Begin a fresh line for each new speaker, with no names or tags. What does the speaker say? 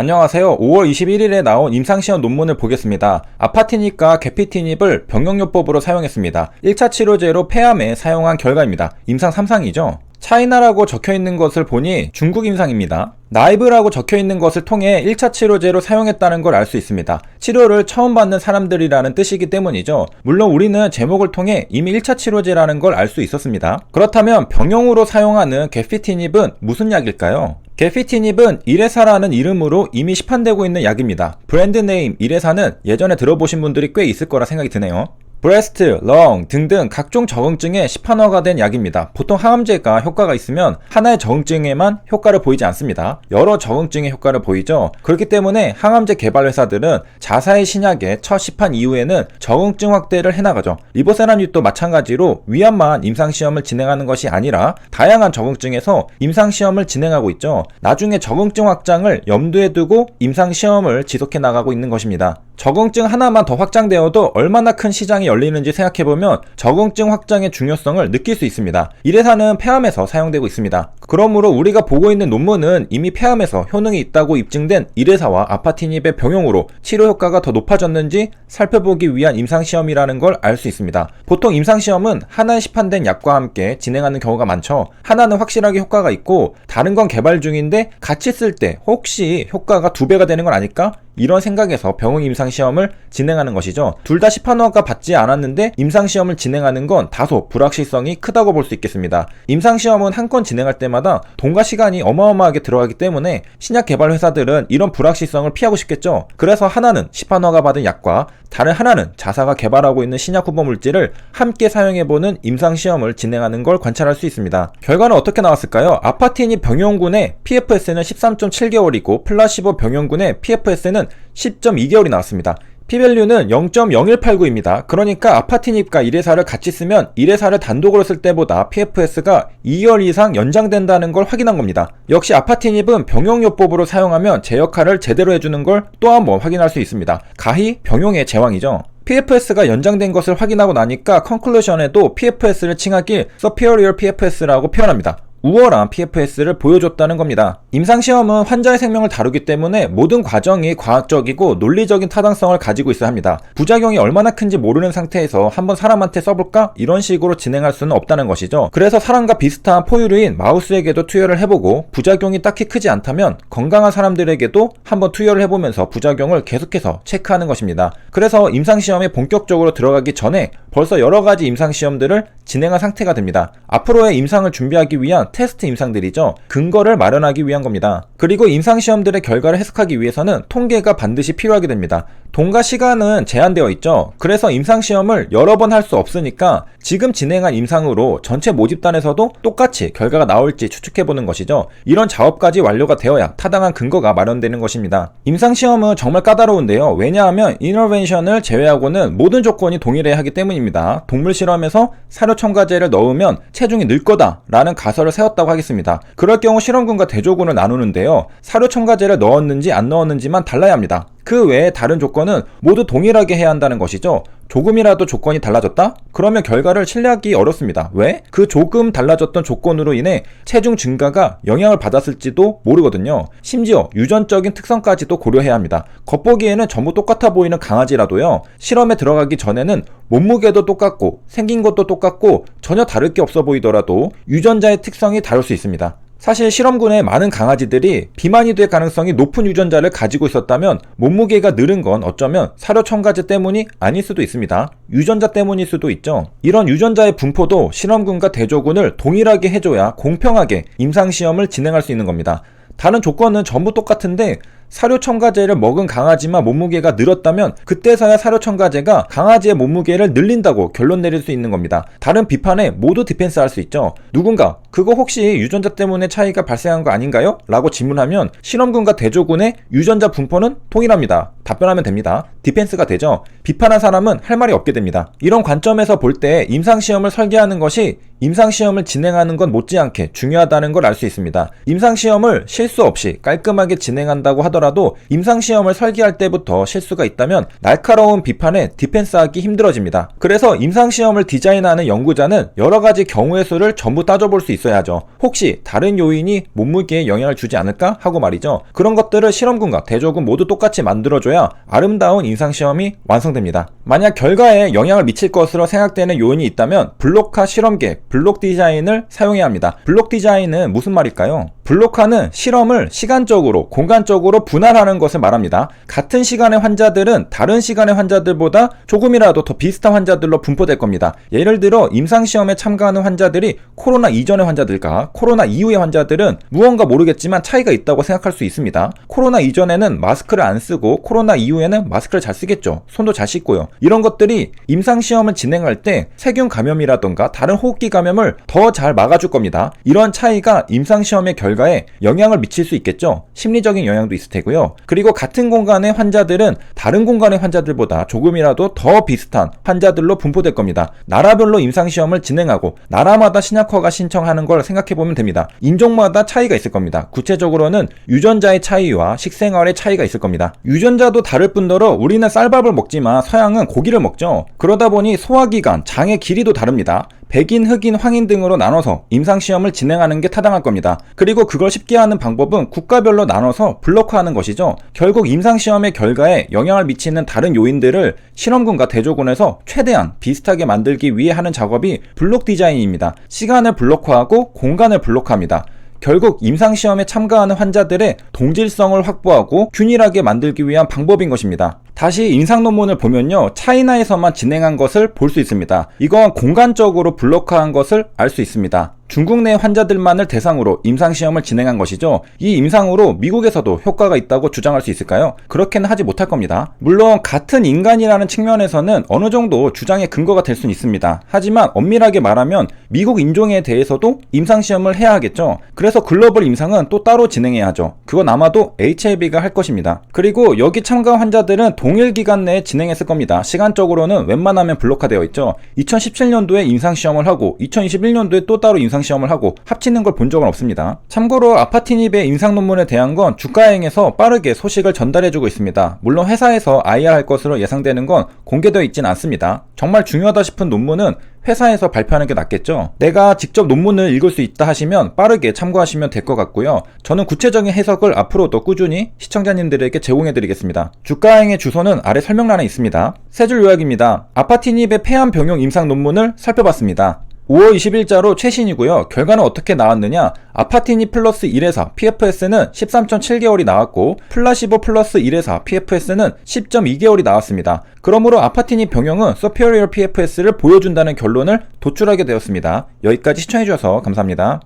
안녕하세요. 5월 21일에 나온 임상시험 논문을 보겠습니다. 아파티닙과 계피티닙을 병용요법으로 사용했습니다. 1차 치료제로 폐암에 사용한 결과입니다. 임상 3상이죠. 차이나라고 적혀있는 것을 보니 중국 임상입니다. 나이브라고 적혀있는 것을 통해 1차 치료제로 사용했다는 걸 알 수 있습니다. 치료를 처음 받는 사람들이라는 뜻이기 때문이죠. 물론 우리는 제목을 통해 이미 1차 치료제라는 걸 알 수 있었습니다. 그렇다면 병용으로 사용하는 계피티닙은 무슨 약일까요? 계피티닙은 이레사라는 이름으로 이미 시판되고 있는 약입니다. 브랜드 네임 이레사는 예전에 들어보신 분들이 꽤 있을 거라 생각이 드네요. 브레스트, 렁 등등 각종 적응증에 시판화가 된 약입니다. 보통 항암제가 효과가 있으면 하나의 적응증에만 효과를 보이지 않습니다. 여러 적응증에 효과를 보이죠. 그렇기 때문에 항암제 개발 회사들은 자사의 신약의 첫 시판 이후에는 적응증 확대를 해나가죠. 리보세라닙도 마찬가지로 위암만 임상시험을 진행하는 것이 아니라 다양한 적응증에서 임상시험을 진행하고 있죠. 나중에 적응증 확장을 염두에 두고 임상시험을 지속해 나가고 있는 것입니다. 적응증 하나만 더 확장되어도 얼마나 큰 시장이 열리는지 생각해보면 적응증 확장의 중요성을 느낄 수 있습니다. 이레사는 폐암에서 사용되고 있습니다. 그러므로 우리가 보고 있는 논문은 이미 폐암에서 효능이 있다고 입증된 이레사와 아파티닙의 병용으로 치료 효과가 더 높아졌는지 살펴보기 위한 임상시험이라는 걸 알 수 있습니다. 보통 임상시험은 하나의 시판된 약과 함께 진행하는 경우가 많죠. 하나는 확실하게 효과가 있고 다른 건 개발 중인데 같이 쓸 때 혹시 효과가 2배가 되는 건 아닐까? 이런 생각에서 병용 임상시험을 진행하는 것이죠. 둘 다 시판허가 받지 않았는데 임상시험을 진행하는 건 다소 불확실성이 크다고 볼 수 있겠습니다. 임상시험은 한 건 진행할 때마다 돈과 시간이 어마어마하게 들어가기 때문에 신약 개발 회사들은 이런 불확실성을 피하고 싶겠죠. 그래서 하나는 시판허가 받은 약과 다른 하나는 자사가 개발하고 있는 신약 후보 물질을 함께 사용해보는 임상시험을 진행하는 걸 관찰할 수 있습니다. 결과는 어떻게 나왔을까요? 아파티닙 병용군의 PFS는 13.7개월이고 플라시보 병용군의 PFS는 10.2개월이 나왔습니다. P밸류는 0.0189입니다. 그러니까 아파티닙과 이레사를 같이 쓰면 이레사를 단독으로 쓸 때보다 PFS가 2개월 이상 연장된다는 걸 확인한 겁니다. 역시 아파티닙은 병용요법으로 사용하면 제 역할을 제대로 해주는 걸 또 한번 확인할 수 있습니다. 가히 병용의 제왕이죠. PFS가 연장된 것을 확인하고 나니까 컨클루션에도 PFS를 칭하길 Superior PFS라고 표현합니다. 우월한 PFS를 보여줬다는 겁니다. 임상시험은 환자의 생명을 다루기 때문에 모든 과정이 과학적이고 논리적인 타당성을 가지고 있어야 합니다. 부작용이 얼마나 큰지 모르는 상태에서 한번 사람한테 써볼까? 이런 식으로 진행할 수는 없다는 것이죠. 그래서 사람과 비슷한 포유류인 마우스에게도 투여를 해보고 부작용이 딱히 크지 않다면 건강한 사람들에게도 한번 투여를 해보면서 부작용을 계속해서 체크하는 것입니다. 그래서 임상시험에 본격적으로 들어가기 전에 벌써 여러가지 임상시험들을 진행한 상태가 됩니다. 앞으로의 임상을 준비하기 위한 테스트 임상들이죠. 근거를 마련하기 위한 겁니다. 그리고 임상시험들의 결과를 해석하기 위해서는 통계가 반드시 필요하게 됩니다. 돈과 시간은 제한되어 있죠. 그래서 임상시험을 여러 번 할 수 없으니까 지금 진행한 임상으로 전체 모집단에서도 똑같이 결과가 나올지 추측해보는 것이죠. 이런 작업까지 완료가 되어야 타당한 근거가 마련되는 것입니다. 임상시험은 정말 까다로운데요. 왜냐하면 인터벤션을 제외하고는 모든 조건이 동일해야 하기 때문입니다. 동물 실험에서 사료 첨가제를 넣으면 체중이 늘 거다 라는 가설을 세웠다고 하겠습니다. 그럴 경우 실험군과 대조군을 나누는데요. 사료 첨가제를 넣었는지 안 넣었는지만 달라야 합니다. 그 외에 다른 조건은 모두 동일하게 해야 한다는 것이죠. 조금이라도 조건이 달라졌다? 그러면 결과를 신뢰하기 어렵습니다. 왜? 그 조금 달라졌던 조건으로 인해 체중 증가가 영향을 받았을지도 모르거든요. 심지어 유전적인 특성까지도 고려해야 합니다. 겉보기에는 전부 똑같아 보이는 강아지라도요. 실험에 들어가기 전에는 몸무게도 똑같고 생긴 것도 똑같고 전혀 다를 게 없어 보이더라도 유전자의 특성이 다를 수 있습니다. 사실 실험군의 많은 강아지들이 비만이 될 가능성이 높은 유전자를 가지고 있었다면 몸무게가 늘은 건 어쩌면 사료 첨가제 때문이 아닐 수도 있습니다. 유전자 때문일 수도 있죠. 이런 유전자의 분포도 실험군과 대조군을 동일하게 해줘야 공평하게 임상시험을 진행할 수 있는 겁니다. 다른 조건은 전부 똑같은데 사료 첨가제를 먹은 강아지만 몸무게가 늘었다면 그때서야 사료 첨가제가 강아지의 몸무게를 늘린다고 결론 내릴 수 있는 겁니다. 다른 비판에 모두 디펜스 할 수 있죠. 누군가 그거 혹시 유전자 때문에 차이가 발생한 거 아닌가요? 라고 질문하면 실험군과 대조군의 유전자 분포는 동일합니다. 답변하면 됩니다. 디펜스가 되죠. 비판한 사람은 할 말이 없게 됩니다. 이런 관점에서 볼 때 임상시험을 설계하는 것이 임상시험을 진행하는 건 못지않게 중요하다는 걸 알 수 있습니다. 임상시험을 실수 없이 깔끔하게 진행한다고 하더라도 하더라도 임상시험을 설계할 때부터 실수가 있다면 날카로운 비판에 디펜스하기 힘들어집니다. 그래서 임상시험을 디자인하는 연구자는 여러가지 경우의 수를 전부 따져볼 수 있어야죠. 혹시 다른 요인이 몸무게에 영향을 주지 않을까 하고 말이죠. 그런 것들을 실험군과 대조군 모두 똑같이 만들어줘야 아름다운 임상시험이 완성됩니다. 만약 결과에 영향을 미칠 것으로 생각되는 요인이 있다면 블록화 실험계, 블록 디자인을 사용해야 합니다. 블록 디자인은 무슨 말일까요? 블록화는 실험을 시간적으로, 공간적으로 분할하는 것을 말합니다. 같은 시간의 환자들은 다른 시간의 환자들보다 조금이라도 더 비슷한 환자들로 분포될 겁니다. 예를 들어 임상시험에 참가하는 환자들이 코로나 이전의 환자들과 코로나 이후의 환자들은 무언가 모르겠지만 차이가 있다고 생각할 수 있습니다. 코로나 이전에는 마스크를 안 쓰고 코로나 이후에는 마스크를 잘 쓰겠죠. 손도 잘 씻고요. 이런 것들이 임상시험을 진행할 때 세균 감염이라던가 다른 호흡기 감염을 더 잘 막아줄 겁니다. 이런 차이가 임상시험의 결과에 영향을 미칠 수 있겠죠. 심리적인 영향도 있을 테고요. 그리고 같은 공간의 환자들은 다른 공간의 환자들보다 조금이라도 더 비슷한 환자들로 분포될 겁니다. 나라별로 임상시험을 진행하고 나라마다 신약허가 신청하는 걸 생각해보면 됩니다. 인종마다 차이가 있을 겁니다. 구체적으로는 유전자의 차이와 식생활의 차이가 있을 겁니다. 유전자도 다를 뿐더러 우리는 쌀밥을 먹지만 서양은 고기를 먹죠. 그러다 보니 소화기관, 장의 길이도 다릅니다. 백인, 흑인, 황인 등으로 나눠서 임상시험을 진행하는 게 타당할 겁니다. 그리고 그걸 쉽게 하는 방법은 국가별로 나눠서 블록화하는 것이죠. 결국 임상시험의 결과에 영향을 미치는 다른 요인들을 실험군과 대조군에서 최대한 비슷하게 만들기 위해 하는 작업이 블록 디자인입니다. 시간을 블록화하고 공간을 블록화합니다. 결국 임상시험에 참가하는 환자들의 동질성을 확보하고 균일하게 만들기 위한 방법인 것입니다. 다시 임상 논문을 보면요, 차이나에서만 진행한 것을 볼 수 있습니다. 이건 공간적으로 블록화한 것을 알 수 있습니다. 중국 내 환자들만을 대상으로 임상시험을 진행한 것이죠. 이 임상으로 미국에서도 효과가 있다고 주장할 수 있을까요? 그렇게는 하지 못할 겁니다. 물론 같은 인간이라는 측면에서는 어느 정도 주장의 근거가 될 수는 있습니다. 하지만 엄밀하게 말하면 미국 인종에 대해서도 임상시험을 해야 하겠죠. 그래서 글로벌 임상은 또 따로 진행해야 하죠. 그건 아마도 HLB가 할 것입니다. 그리고 여기 참가 환자들은 동일 기간 내에 진행했을 겁니다. 시간적으로는 웬만하면 블록화되어 있죠. 2017년도에 임상시험을 하고 2021년도에 또 따로 임상시험을 하고 합치는 걸 본 적은 없습니다. 참고로 아파티닙의 임상 논문에 대한 건 주가행에서 빠르게 소식을 전달해주고 있습니다. 물론 회사에서 IR 할 것으로 예상되는 건 공개되어 있진 않습니다. 정말 중요하다 싶은 논문은 회사에서 발표하는 게 낫겠죠. 내가 직접 논문을 읽을 수 있다 하시면 빠르게 참고하시면 될 것 같고요. 저는 구체적인 해석을 앞으로도 꾸준히 시청자님들에게 제공해 드리겠습니다. 주가행의 주소는 아래 설명란에 있습니다. 세 줄 요약입니다. 아파티닙의 폐암 병용 임상 논문을 살펴봤습니다. 5월 20일자로 최신이고요. 결과는 어떻게 나왔느냐? 아파티닙 플러스 1에서 PFS는 13.7개월이 나왔고 플라시보 플러스 1에서 PFS는 10.2개월이 나왔습니다. 그러므로 아파티닙 병용은 superior PFS를 보여준다는 결론을 도출하게 되었습니다. 여기까지 시청해주셔서 감사합니다.